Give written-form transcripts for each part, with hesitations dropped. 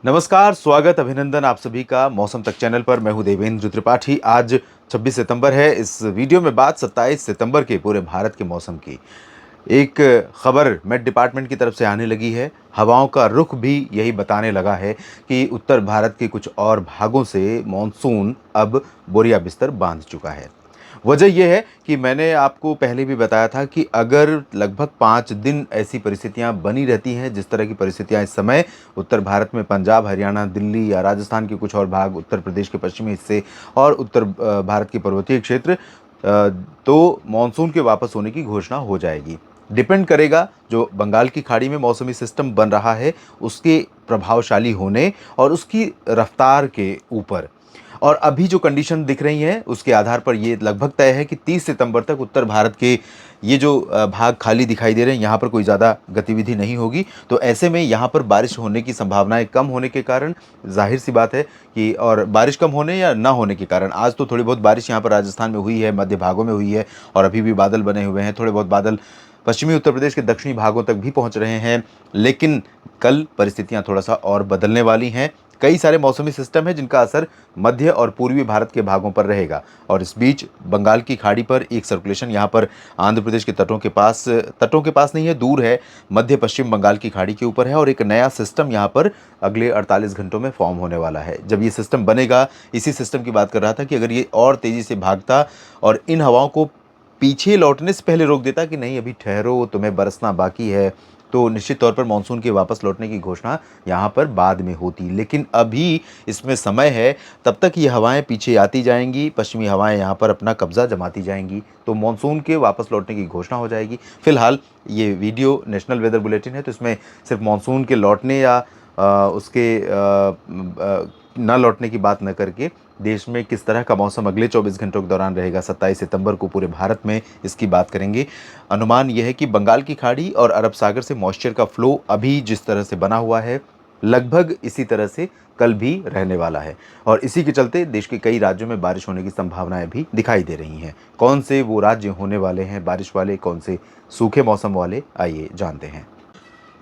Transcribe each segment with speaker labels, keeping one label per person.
Speaker 1: नमस्कार, स्वागत, अभिनंदन आप सभी का मौसम तक चैनल पर। मैं हूं देवेंद्र त्रिपाठी। आज 26 सितंबर है। इस वीडियो में बात 27 सितंबर के पूरे भारत के मौसम की। एक खबर मेट डिपार्टमेंट की तरफ से आने लगी है। हवाओं का रुख भी यही बताने लगा है कि उत्तर भारत के कुछ और भागों से मॉनसून अब बोरिया बिस्तर बांध चुका है। वजह यह है कि मैंने आपको पहले भी बताया था कि अगर लगभग 5 दिन ऐसी परिस्थितियां बनी रहती हैं, जिस तरह की परिस्थितियां इस समय उत्तर भारत में पंजाब, हरियाणा, दिल्ली या राजस्थान के कुछ और भाग, उत्तर प्रदेश के पश्चिमी हिस्से और उत्तर भारत के पर्वतीय क्षेत्र, तो मानसून के वापस होने की घोषणा हो जाएगी। डिपेंड करेगा जो बंगाल की खाड़ी में मौसमी सिस्टम बन रहा है उसके प्रभावशाली होने और उसकी रफ्तार के ऊपर। और अभी जो कंडीशन दिख रही है उसके आधार पर ये लगभग तय है कि 30 सितंबर तक उत्तर भारत के ये जो भाग खाली दिखाई दे रहे हैं, यहाँ पर कोई ज़्यादा गतिविधि नहीं होगी। तो ऐसे में यहाँ पर बारिश होने की संभावनाएं कम होने के कारण जाहिर सी बात है कि, और बारिश कम होने या ना होने के कारण, आज तो थोड़ी बहुत बारिश यहाँ पर राजस्थान में हुई है, मध्य भागों में हुई है और अभी भी बादल बने हुए हैं। थोड़े बहुत बादल पश्चिमी उत्तर प्रदेश के दक्षिणी भागों तक भी पहुँच रहे हैं। लेकिन कल परिस्थितियाँ थोड़ा सा और बदलने वाली हैं। कई सारे मौसमी सिस्टम हैं जिनका असर मध्य और पूर्वी भारत के भागों पर रहेगा। और इस बीच बंगाल की खाड़ी पर एक सर्कुलेशन यहाँ पर आंध्र प्रदेश के तटों के पास नहीं है, दूर है, मध्य पश्चिम बंगाल की खाड़ी के ऊपर है। और एक नया सिस्टम यहाँ पर अगले 48 घंटों में फॉर्म होने वाला है। जब ये सिस्टम बनेगा, इसी सिस्टम की बात कर रहा था कि अगर ये और तेज़ी से भागता और इन हवाओं को पीछे लौटने से पहले रोक देता कि नहीं अभी ठहरो, तुम्हें बरसना बाकी है, तो निश्चित तौर पर मानसून के वापस लौटने की घोषणा यहाँ पर बाद में होती। लेकिन अभी इसमें समय है, तब तक ये हवाएं पीछे आती जाएंगी, पश्चिमी हवाएं यहाँ पर अपना कब्जा जमाती जाएंगी, तो मानसून के वापस लौटने की घोषणा हो जाएगी। फिलहाल ये वीडियो नेशनल वेदर बुलेटिन है, तो इसमें सिर्फ मानसून के लौटने या उसके न लौटने की बात न करके देश में किस तरह का मौसम अगले 24 घंटों के दौरान रहेगा 27 सितंबर को पूरे भारत में, इसकी बात करेंगे। अनुमान यह है कि बंगाल की खाड़ी और अरब सागर से मॉइस्चर का फ्लो अभी जिस तरह से बना हुआ है, लगभग इसी तरह से कल भी रहने वाला है। और इसी के चलते देश के कई राज्यों में बारिश होने की संभावनाएं भी दिखाई दे रही हैं। कौन से वो राज्य होने वाले हैं बारिश वाले, कौन से सूखे मौसम वाले, आइए जानते हैं।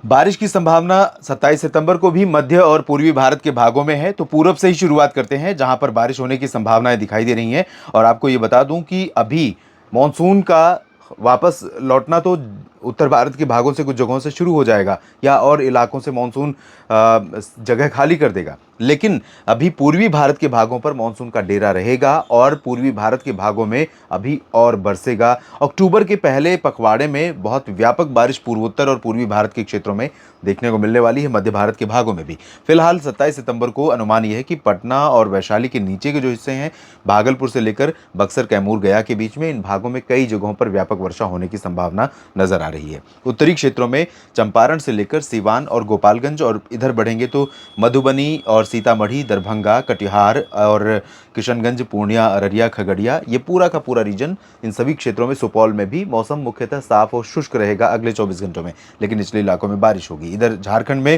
Speaker 1: बारिश की संभावना 27 सितंबर को भी मध्य और पूर्वी भारत के भागों में है। तो पूरब से ही शुरुआत करते हैं, जहां पर बारिश होने की संभावनाएं दिखाई दे रही हैं। और आपको ये बता दूं कि अभी मॉनसून का वापस लौटना तो उत्तर भारत के भागों से कुछ जगहों से शुरू हो जाएगा या और इलाकों से मॉनसून जगह खाली कर देगा। लेकिन अभी पूर्वी भारत के भागों पर मॉनसून का डेरा रहेगा और पूर्वी भारत के भागों में अभी और बरसेगा। अक्टूबर के पहले पखवाड़े में बहुत व्यापक बारिश पूर्वोत्तर और पूर्वी भारत के क्षेत्रों में देखने को मिलने वाली है, मध्य भारत के भागों में भी। फिलहाल 27 सितंबर को अनुमान यह है कि पटना और वैशाली के नीचे के जो हिस्से हैं, भागलपुर से लेकर बक्सर, कैमूर, गया के बीच में, इन भागों में कई जगहों पर व्यापक वर्षा होने की संभावना नजर आ रही है। उत्तरी क्षेत्रों में चंपारण से लेकर सीवान और गोपालगंज, और इधर बढ़ेंगे तो मधुबनी और सीतामढ़ी, दरभंगा, कटिहार और किशनगंज, पूर्णिया, अररिया, खगड़िया, ये पूरा का पूरा रीजन, इन सभी क्षेत्रों में, सुपौल में भी मौसम मुख्यतः साफ और शुष्क रहेगा अगले 24 घंटों में। लेकिन निचले इलाकों में बारिश होगी। इधर झारखंड में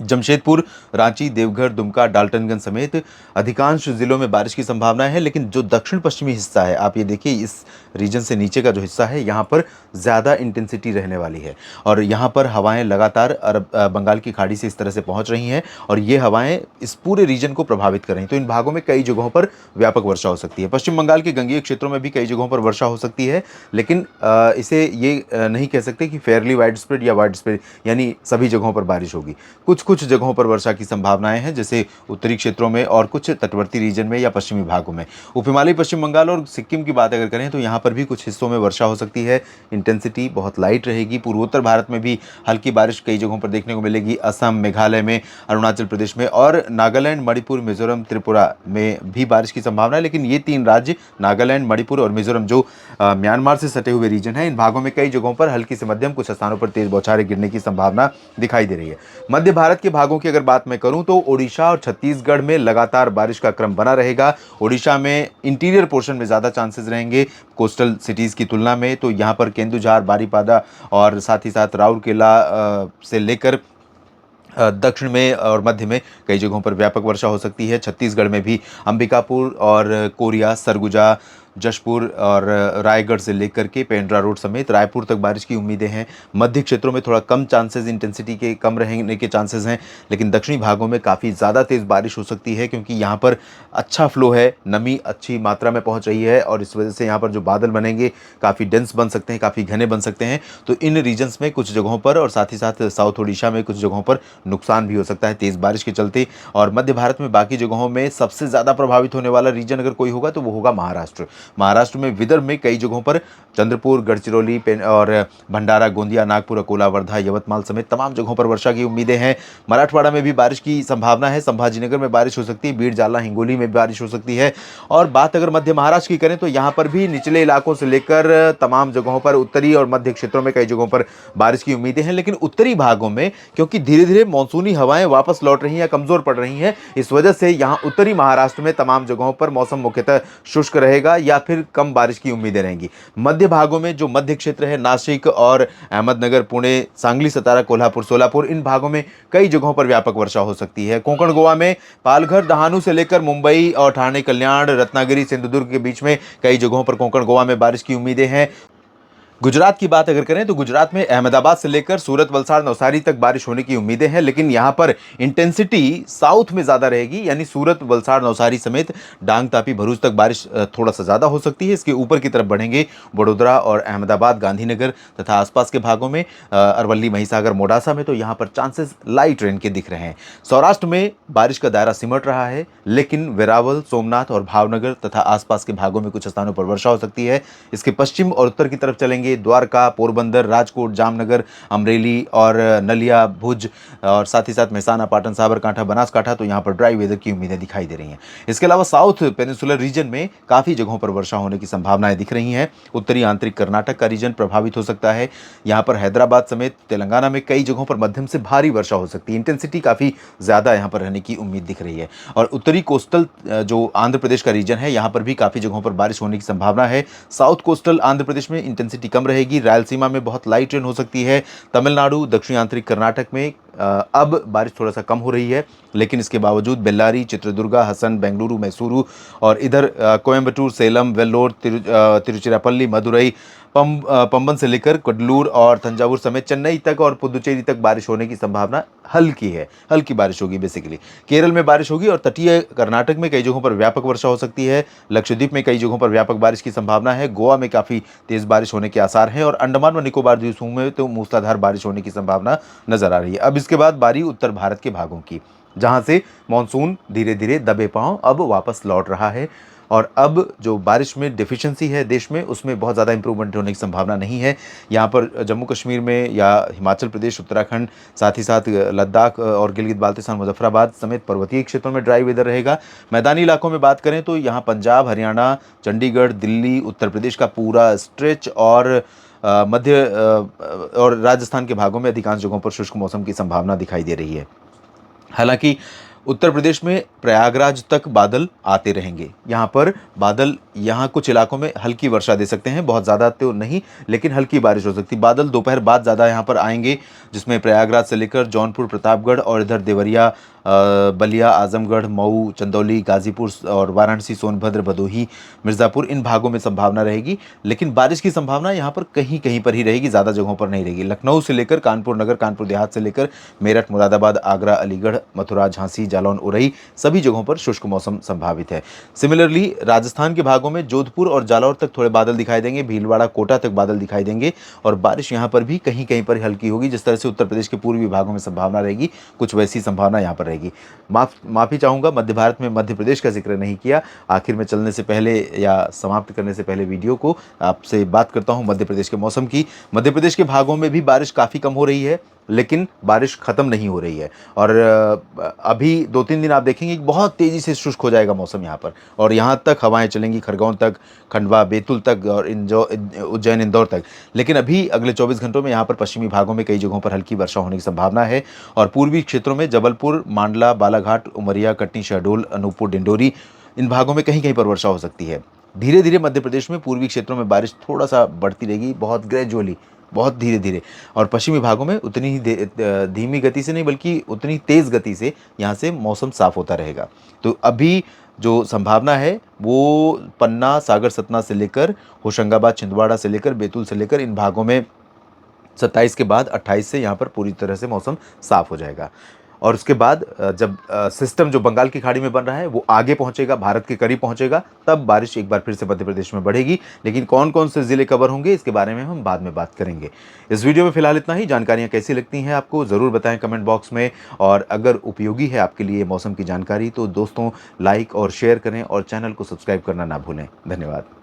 Speaker 1: जमशेदपुर, रांची, देवघर, दुमका, डाल्टनगंज समेत अधिकांश जिलों में बारिश की संभावना है। लेकिन जो दक्षिण पश्चिमी हिस्सा है, आप ये देखिए, इस रीजन से नीचे का जो हिस्सा है, यहाँ पर ज़्यादा इंटेंसिटी रहने वाली है। और यहाँ पर हवाएं लगातार बंगाल की खाड़ी से इस तरह से पहुँच रही हैं और ये हवाएं इस पूरे रीजन को प्रभावित कर रही हैं। तो इन भागों में कई जगहों पर व्यापक वर्षा हो सकती है। पश्चिम बंगाल के गंगीय क्षेत्रों में भी कई जगहों पर वर्षा हो सकती है। लेकिन इसे ये नहीं कह सकते कि फेयरली वाइड स्प्रेड या वाइड स्प्रेड, यानी सभी जगहों पर बारिश होगी। कुछ कुछ जगहों पर वर्षा की संभावनाएं हैं, जैसे उत्तरी क्षेत्रों में और कुछ तटवर्ती रीजन में या पश्चिमी भागों में। उप हिमालयी पश्चिम बंगाल और सिक्किम की बात अगर करें तो यहाँ पर भी कुछ हिस्सों में वर्षा हो सकती है। इंटेंसिटी बहुत लाइट रहेगी। पूर्वोत्तर भारत में भी हल्की बारिश कई जगहों पर देखने को मिलेगी। असम, मेघालय में, अरुणाचल प्रदेश में और नागालैंड, मणिपुर, मिजोरम, त्रिपुरा में भी बारिश की संभावना है। लेकिन ये तीन राज्य, नागालैंड, मणिपुर और मिजोरम, जो म्यांमार से सटे हुए रीजन है, इन भागों में कई जगहों पर हल्की से मध्यम, कुछ स्थानों पर तेज बौछारें गिरने की संभावना दिखाई दे रही है। मध्य भारत के भागों की अगर बात मैं करूं तो ओडिशा और छत्तीसगढ़ में लगातार बारिश का क्रम बना रहेगा। ओडिशा में इंटीरियर पोर्शन में ज़्यादा चांसेस रहेंगे कोस्टल सिटीज़ की तुलना में। तो यहाँ पर केंदुझार, बारीपादा और साथ ही साथ राउरकेला से लेकर दक्षिण में और मध्य में कई जगहों पर व्यापक वर्षा हो सकती है। छत्तीसगढ़ में भी अंबिकापुर और कोरिया, सरगुजा, जशपुर और रायगढ़ से लेकर के पेंड्रा रोड समेत रायपुर तक बारिश की उम्मीदें हैं। मध्य क्षेत्रों में थोड़ा कम चांसेस, इंटेंसिटी के कम रहने के चांसेस हैं, लेकिन दक्षिणी भागों में काफ़ी ज़्यादा तेज़ बारिश हो सकती है क्योंकि यहाँ पर अच्छा फ्लो है, नमी अच्छी मात्रा में पहुँच रही है और इस वजह से यहाँ पर जो बादल बनेंगे काफ़ी डेंस बन सकते हैं, काफ़ी घने बन सकते हैं। तो इन रीजन्स में कुछ जगहों पर और साथ ही साथ साउथ ओडिशा में कुछ जगहों पर नुकसान भी हो सकता है तेज़ बारिश के चलते। और मध्य भारत में बाकी जगहों में सबसे ज़्यादा प्रभावित होने वाला रीजन अगर कोई होगा तो वो होगा महाराष्ट्र। महाराष्ट्र में विदर्भ में कई जगहों पर चंद्रपुर, गढ़चिरौली और भंडारा, गोंदिया, नागपुर, अकोला, वर्धा, यवतमाल समेत तमाम जगहों पर वर्षा की उम्मीदें हैं। मराठवाड़ा में भी बारिश की संभावना है, संभाजीनगर में बारिश हो सकती है, बीड़, जालना, हिंगोली में बारिश हो सकती है। और बात अगर मध्य महाराष्ट्र की करें तो यहाँ पर भी निचले इलाकों से लेकर तमाम जगहों पर उत्तरी और मध्य क्षेत्रों में कई जगहों पर बारिश की उम्मीदें हैं। लेकिन उत्तरी भागों में क्योंकि धीरे धीरे मानसूनी हवाएं वापस लौट रही हैं या कमजोर पड़ रही हैं, इस वजह से यहाँ उत्तरी महाराष्ट्र में तमाम जगहों पर मौसम मुख्यतः शुष्क रहेगा या फिर कम बारिश की उम्मीदें रहेंगी। मध्य भागों में जो मध्य क्षेत्र है, नासिक और अहमदनगर, पुणे, सांगली, सतारा, कोल्हापुर, सोलापुर, इन भागों में कई जगहों पर व्यापक वर्षा हो सकती है। कोंकण गोवा में पालघर, दहानू से लेकर मुंबई और ठाणे, कल्याण, रत्नागिरी, सिंधुदुर्ग के बीच में कई जगहों पर कोंकण गोवा में बारिश की उम्मीदें हैं। गुजरात की बात अगर करें तो गुजरात में अहमदाबाद से लेकर सूरत, वलसाड़, नवसारी तक बारिश होने की उम्मीदें हैं, लेकिन यहां पर इंटेंसिटी साउथ में ज़्यादा रहेगी, यानी सूरत, वलसाड़, नवसारी समेत डांग, तापी, भरूच तक बारिश थोड़ा सा ज़्यादा हो सकती है। इसके ऊपर की तरफ बढ़ेंगे वडोदरा और अहमदाबाद, गांधीनगर तथा आसपास के भागों में, अरवली, महिसागर, मोडासा में तो यहाँ पर चांसेस लाइट रेन के दिख रहे हैं। सौराष्ट्र में बारिश का दायरा सिमट रहा है, लेकिन वेरावल, सोमनाथ और भावनगर तथा आसपास के भागों में कुछ स्थानों पर वर्षा हो सकती है। इसके पश्चिम और उत्तर की तरफ चलेंगे द्वारका, पोरबंदर, राजकोट, जामनगर, अमरेली और नलिया, भुज और साथ ही साथ मेहसाना, पाटन, साबरकांठा, बनासकांठा, तो यहाँ पर ड्राई वेदर की उम्मीदें दिखाई दे रही हैं। इसके अलावा साउथ पेनिनसुलर रीजन में काफ़ी जगहों पर वर्षा होने की संभावनाएं दिख रही हैं। उत्तरी आंतरिक कर्नाटक का रीजन प्रभावित हो सकता है। यहाँ पर हैदराबाद समेत तेलंगाना में कई जगहों पर मध्यम से भारी वर्षा हो सकती है। इंटेंसिटी काफ़ी ज़्यादा यहाँ पर रहने की उम्मीद दिख रही है। और उत्तरी कोस्टल जो आंध्र प्रदेश का रीजन है, यहाँ पर भी काफ़ी जगहों पर बारिश होने की संभावना है। साउथ कोस्टल आंध्र प्रदेश में इंटेंसिटी कम रहेगी, रायलसीमा में बहुत लाइट रेन हो सकती है। तमिलनाडु, दक्षिणी आंतरिक कर्नाटक में अब बारिश थोड़ा सा कम हो रही है, लेकिन इसके बावजूद बेल्लारी, चित्रदुर्गा, हसन, बेंगलुरु, मैसूरू और इधर कोयम्बटूर, सेलम, वेल्लोर, तिरुचिरापल्ली, मदुरई, पंबन से लेकर कडलूर और तंजावुर समेत चेन्नई तक और पुदुचेरी तक बारिश होने की संभावना हल्की है। हल्की बारिश होगी बेसिकली। केरल में बारिश होगी और तटीय कर्नाटक में कई जगहों पर व्यापक वर्षा हो सकती है। लक्षद्वीप में कई जगहों पर व्यापक बारिश की संभावना है। गोवा में काफ़ी तेज़ बारिश होने के आसार हैं और अंडमान व निकोबार द्वीप समूह में तो मूसलाधार बारिश होने की संभावना नजर आ रही है। अब इसके बाद बारी उत्तर भारत के भागों की, जहां से मानसून धीरे धीरे दबे पांव अब वापस लौट रहा है और अब जो बारिश में डिफिशिएंसी है देश में, उसमें बहुत ज़्यादा इंप्रूवमेंट होने की संभावना नहीं है। यहाँ पर जम्मू कश्मीर में या हिमाचल प्रदेश, उत्तराखंड, साथ ही साथ लद्दाख और गिलगित बाल्टिस्तान, मुजफ्फराबाद समेत पर्वतीय क्षेत्रों में ड्राई वेदर रहेगा। मैदानी इलाकों में बात करें तो यहाँ पंजाब, हरियाणा, चंडीगढ़, दिल्ली, उत्तर प्रदेश का पूरा स्ट्रेच और मध्य और राजस्थान के भागों में अधिकांश जगहों पर शुष्क मौसम की संभावना दिखाई दे रही है। हालांकि उत्तर प्रदेश में प्रयागराज तक बादल आते रहेंगे। यहाँ पर बादल यहाँ कुछ इलाकों में हल्की वर्षा दे सकते हैं, बहुत ज़्यादा तो नहीं, लेकिन हल्की बारिश हो सकती है। बादल दोपहर बाद ज़्यादा यहाँ पर आएंगे, जिसमें प्रयागराज से लेकर जौनपुर, प्रतापगढ़ और इधर देवरिया, बलिया, आजमगढ़, मऊ, चंदौली, गाजीपुर और वाराणसी, सोनभद्र, भदोही, मिर्ज़ापुर, इन भागों में संभावना रहेगी। लेकिन बारिश की संभावना यहाँ पर कहीं कहीं पर ही रहेगी, ज़्यादा जगहों पर नहीं रहेगी। लखनऊ से लेकर कानपुर नगर, कानपुर देहात से लेकर मेरठ, मुरादाबाद, आगरा, अलीगढ़, मथुरा, झांसी, जालौन, उरई, सभी जगहों पर शुष्क मौसम संभावित है। सिमिलरली राजस्थान के भागों में जोधपुर और जालौर तक थोड़े बादल दिखाई देंगे, भीलवाड़ा, कोटा तक बादल दिखाई देंगे और बारिश यहाँ पर भी कहीं कहीं पर हल्की होगी। जिस तरह से उत्तर प्रदेश के पूर्वी भागों में संभावना रहेगी, कुछ वैसी संभावना यहाँ पर रहेगी। माफ़ी चाहूँगा, मध्य भारत में मध्य प्रदेश का जिक्र नहीं किया। आखिर में चलने से पहले या समाप्त करने से पहले वीडियो को आपसे बात करता हूँ मध्य प्रदेश के मौसम की। मध्य प्रदेश के भागों में भी बारिश काफ़ी कम हो रही है, लेकिन बारिश ख़त्म नहीं हो रही है और अभी 2-3 दिन आप देखेंगे कि बहुत तेज़ी से शुष्क हो जाएगा मौसम यहाँ पर और यहाँ तक हवाएं चलेंगी, खरगोन तक, खंडवा, बैतूल तक और उज्जैन, इंदौर तक। लेकिन अभी अगले 24 घंटों में यहाँ पर पश्चिमी भागों में कई जगहों पर हल्की वर्षा होने की संभावना है और पूर्वी क्षेत्रों में जबलपुर, मांडला, बालाघाट, उमरिया, कटनी, शहडोल, अनूपपुर, डिंडोरी, इन भागों में कहीं कहीं पर वर्षा हो सकती है। धीरे धीरे मध्य प्रदेश में पूर्वी क्षेत्रों में बारिश थोड़ा सा बढ़ती रहेगी, बहुत ग्रेजुअली, बहुत धीरे धीरे, और पश्चिमी भागों में उतनी ही धीमी गति से नहीं बल्कि उतनी तेज़ गति से यहाँ से मौसम साफ होता रहेगा। तो अभी जो संभावना है वो पन्ना, सागर सतना से लेकर होशंगाबाद, छिंदवाड़ा से लेकर बैतूल से लेकर इन भागों में 27 के बाद 28 से यहाँ पर पूरी तरह से मौसम साफ हो जाएगा। और उसके बाद जब सिस्टम जो बंगाल की खाड़ी में बन रहा है वो आगे पहुंचेगा, भारत के करीब पहुंचेगा, तब बारिश एक बार फिर से मध्य प्रदेश में बढ़ेगी। लेकिन कौन कौन से ज़िले कवर होंगे इसके बारे में हम बाद में बात करेंगे। इस वीडियो में फिलहाल इतना ही। जानकारियाँ कैसी लगती हैं आपको ज़रूर बताएं कमेंट बॉक्स में, और अगर उपयोगी है आपके लिए मौसम की जानकारी तो दोस्तों लाइक और शेयर करें और चैनल को सब्सक्राइब करना ना भूलें। धन्यवाद।